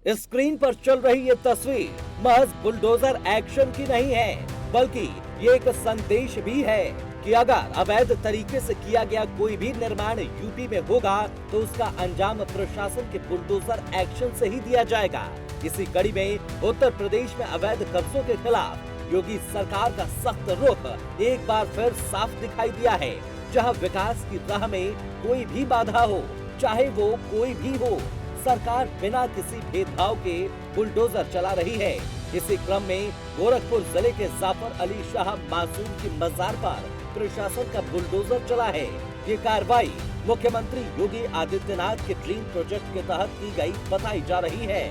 Screen पर चल रही ये तस्वीर महज बुलडोजर एक्शन की नहीं है, बल्कि ये एक संदेश भी है कि अगर अवैध तरीके से किया गया कोई भी निर्माण यूपी में होगा तो उसका अंजाम प्रशासन के बुलडोजर एक्शन से ही दिया जाएगा। इसी कड़ी में उत्तर प्रदेश में अवैध कब्जों के खिलाफ योगी सरकार का सख्त रुख एक बार फिर साफ दिखाई दिया है। जहां विकास की राह में कोई भी बाधा हो, चाहे वो कोई भी हो, सरकार बिना किसी भेदभाव के बुलडोजर चला रही है। इसी क्रम में गोरखपुर जिले के जाफर अली शाह मासूम की मजार पर प्रशासन का बुलडोजर चला है। ये कार्रवाई मुख्यमंत्री योगी आदित्यनाथ के ड्रीम प्रोजेक्ट के तहत की गई बताई जा रही है।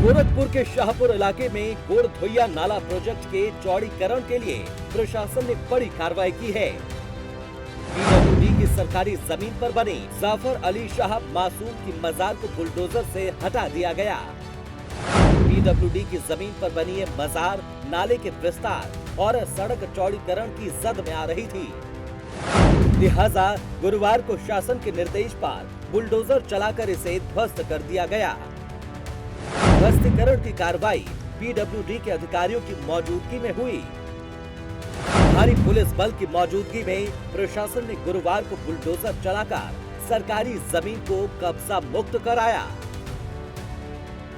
गोरखपुर के शाहपुर इलाके में गोरधोइया नाला प्रोजेक्ट के चौड़ीकरण के लिए प्रशासन ने बड़ी कार्रवाई की है। पीडब्ल्यूडी की सरकारी जमीन पर बनी जाफर अली शाह मासूम की मजार को बुलडोजर से हटा दिया गया। पीडब्ल्यूडी की जमीन पर बनी ये मजार नाले के विस्तार और सड़क चौड़ीकरण की जद में आ रही थी। लिहाजा गुरुवार को शासन के निर्देश पर बुलडोजर चलाकर इसे ध्वस्त कर दिया गया। ध्वस्तीकरण की कार्रवाई पीडब्ल्यूडी के अधिकारियों की मौजूदगी में हुई। भारी पुलिस बल की मौजूदगी में प्रशासन ने गुरुवार को बुलडोजर चलाकर सरकारी जमीन को कब्जा मुक्त कराया।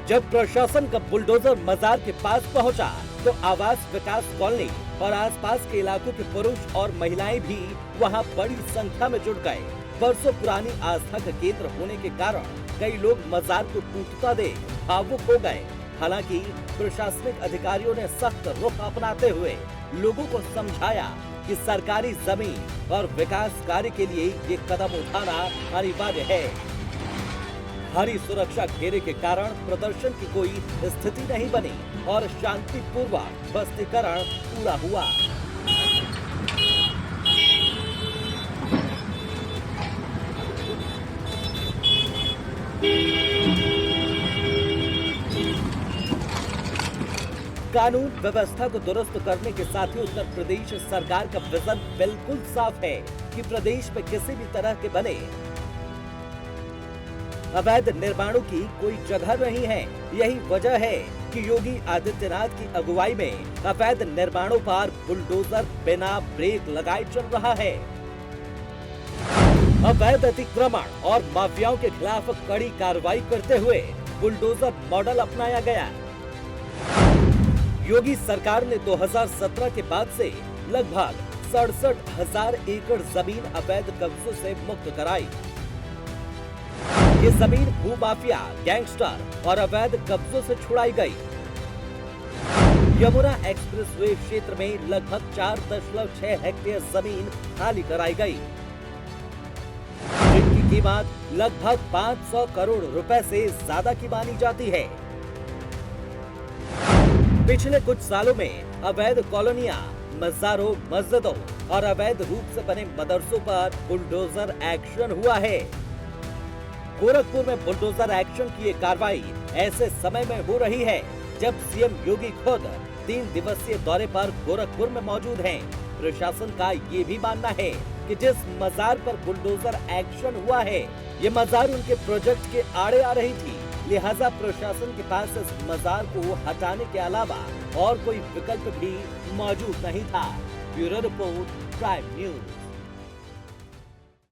जब प्रशासन का बुलडोजर मजार के पास पहुंचा, तो आवास विकास कॉलोनी और आसपास के इलाकों के पुरुष और महिलाएं भी वहां बड़ी संख्या में जुट गए। बरसों पुरानी आस्था का केंद्र होने के कारण कई लोग मजार को टूटता देख भावुक हो गए। हालांकि प्रशासनिक अधिकारियों ने सख्त रुख अपनाते हुए लोगों को समझाया कि सरकारी जमीन और विकास कार्य के लिए ये कदम उठाना अनिवार्य है। भारी सुरक्षा घेरे के कारण प्रदर्शन की कोई स्थिति नहीं बनी और शांतिपूर्वक ध्वस्तीकरण पूरा हुआ। कानून व्यवस्था को दुरुस्त करने के साथ ही उत्तर प्रदेश सरकार का विजन बिल्कुल साफ है कि प्रदेश में किसी भी तरह के बने अवैध निर्माणों की कोई जगह नहीं है। यही वजह है कि योगी आदित्यनाथ की अगुवाई में अवैध निर्माणों पर बुलडोजर बिना ब्रेक लगाए चल रहा है। अवैध अतिक्रमण और माफियाओं के खिलाफ कड़ी कार्रवाई करते हुए बुलडोजर मॉडल अपनाया गया। योगी सरकार ने 2017 के बाद से लगभग 67,000 एकड़ जमीन अवैध कब्जों से मुक्त कराई। ये जमीन भूमाफिया, गैंगस्टर और अवैध कब्जों से छुड़ाई गई। यमुना एक्सप्रेसवे क्षेत्र में लगभग 4.6 हेक्टेयर जमीन खाली कराई गई, जिनकी कीमत लगभग 500 करोड़ रुपए से ज्यादा की मानी जाती है। पिछले कुछ सालों में अवैध कॉलोनियां, मजारों, मस्जिदों और अवैध रूप से बने मदरसों पर बुलडोजर एक्शन हुआ है। गोरखपुर में बुलडोजर एक्शन की ये कार्रवाई ऐसे समय में हो रही है जब सीएम योगी खुद 3 दिवसीय दौरे पर गोरखपुर में मौजूद हैं। प्रशासन का ये भी मानना है कि जिस मजार पर बुलडोजर एक्शन हुआ है, ये मजार उनके प्रोजेक्ट के आड़े आ रही थी। लिहाजा प्रशासन के पास इस मजार को हटाने के अलावा और कोई विकल्प भी मौजूद नहीं था। Bureau report, prime news.